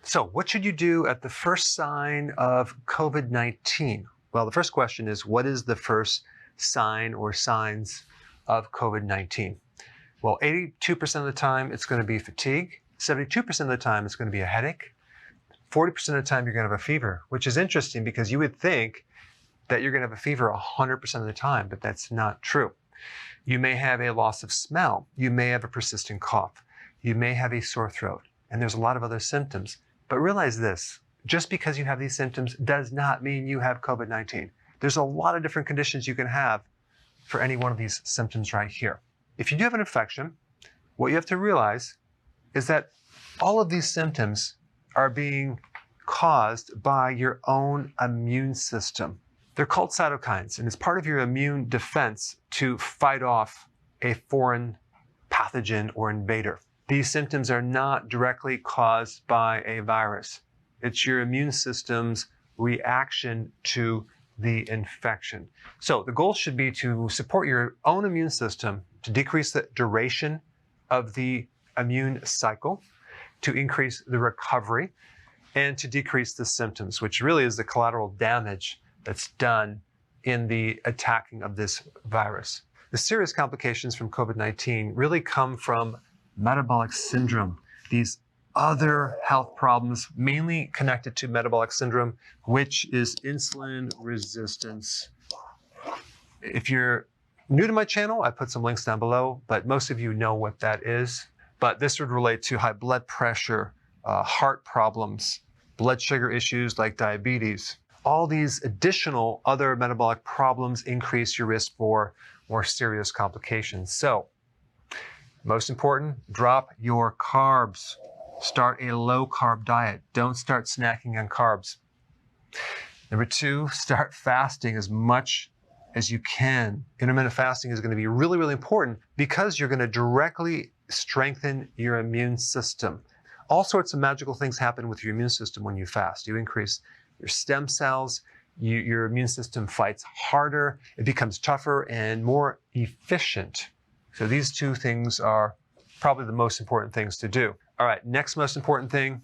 So what should you do at the first sign of COVID-19? Well, the first question is, what is the first sign or signs of COVID-19? Well, 82% of the time, it's going to be fatigue. 72% of the time, it's going to be a headache. 40% of the time, you're going to have a fever, which is interesting because you would think that you're going to have a fever 100% of the time, but that's not true. You may have a loss of smell. You may have a persistent cough. You may have a sore throat. And there's a lot of other symptoms. But realize this, just because you have these symptoms does not mean you have COVID-19. There's a lot of different conditions you can have for any one of these symptoms right here. If you do have an infection, what you have to realize is that all of these symptoms are being caused by your own immune system. They're called cytokines, and it's part of your immune defense to fight off a foreign pathogen or invader. These symptoms are not directly caused by a virus. It's your immune system's reaction to the infection. So the goal should be to support your own immune system to decrease the duration of the immune cycle, to increase the recovery, and to decrease the symptoms, which really is the collateral damage that's done in the attacking of this virus. The serious complications from COVID-19 really come from metabolic syndrome, these other health problems, mainly connected to metabolic syndrome, which is insulin resistance. If you're new to my channel, I put some links down below, but most of you know what that is. But this would relate to high blood pressure, heart problems, blood sugar issues like diabetes. All these additional other metabolic problems increase your risk for more serious complications. So, most important, drop your carbs. Start a low-carb diet. Don't start snacking on carbs. Number 2, start fasting as much as you can. Intermittent fasting is going to be really, really important because you're going to directly strengthen your immune system. All sorts of magical things happen with your immune system when you fast. You increase your stem cells, your immune system fights harder, it becomes tougher and more efficient. So these two things are probably the most important things to do. All right, next most important thing,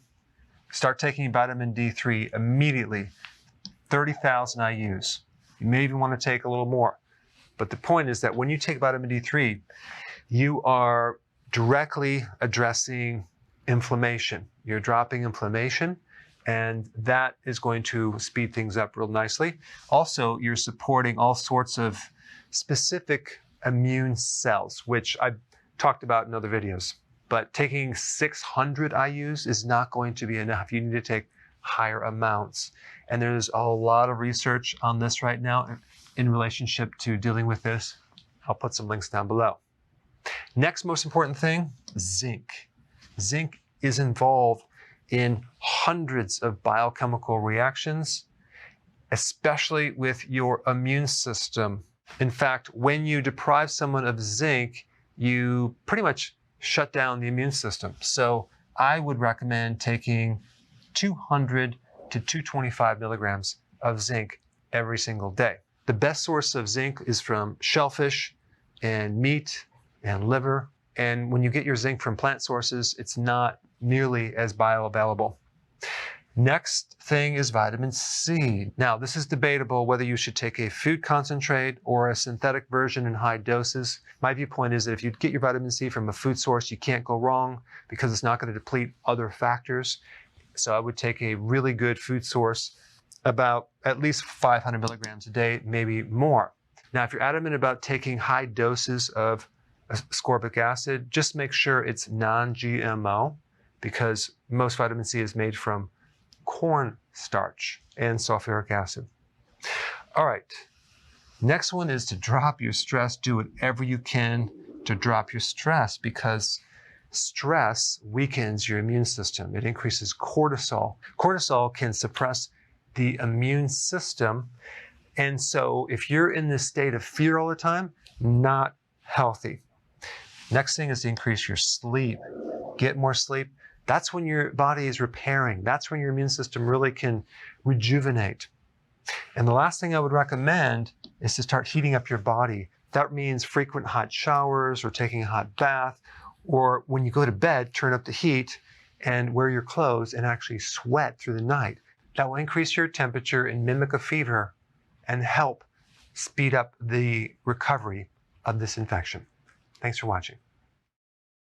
start taking vitamin D3 immediately, 30,000 IUs. You may even want to take a little more. But the point is that when you take vitamin D3, you are directly addressing inflammation. You're dropping inflammation, and that is going to speed things up real nicely. Also, you're supporting all sorts of specific immune cells, which I've talked about in other videos. But taking 600 IUs is not going to be enough. You need to take higher amounts. And there's a lot of research on this right now in relationship to dealing with this. I'll put some links down below. Next most important thing, zinc. Zinc is involved in hundreds of biochemical reactions, especially with your immune system. In fact, when you deprive someone of zinc, you pretty much shut down the immune system. So I would recommend taking 200 to 225 milligrams of zinc every single day. The best source of zinc is from shellfish and meat and liver. And when you get your zinc from plant sources, it's not nearly as bioavailable. Next thing is vitamin C. Now, this is debatable whether you should take a food concentrate or a synthetic version in high doses. My viewpoint is that if you get your vitamin C from a food source, you can't go wrong because it's not going to deplete other factors. So I would take a really good food source, about at least 500 milligrams a day, maybe more. Now, if you're adamant about taking high doses of ascorbic acid, just make sure it's non-GMO because most vitamin C is made from corn starch and sulfuric acid. All right, next one is to drop your stress. Do whatever you can to drop your stress because stress weakens your immune system. It increases cortisol. Cortisol can suppress the immune system. And so if you're in this state of fear all the time, not healthy. Next thing is to increase your sleep. Get more sleep. That's when your body is repairing. That's when your immune system really can rejuvenate. And the last thing I would recommend is to start heating up your body. That means frequent hot showers or taking a hot bath, or when you go to bed, turn up the heat and wear your clothes and actually sweat through the night. That will increase your temperature and mimic a fever and help speed up the recovery of this infection. Thanks for watching.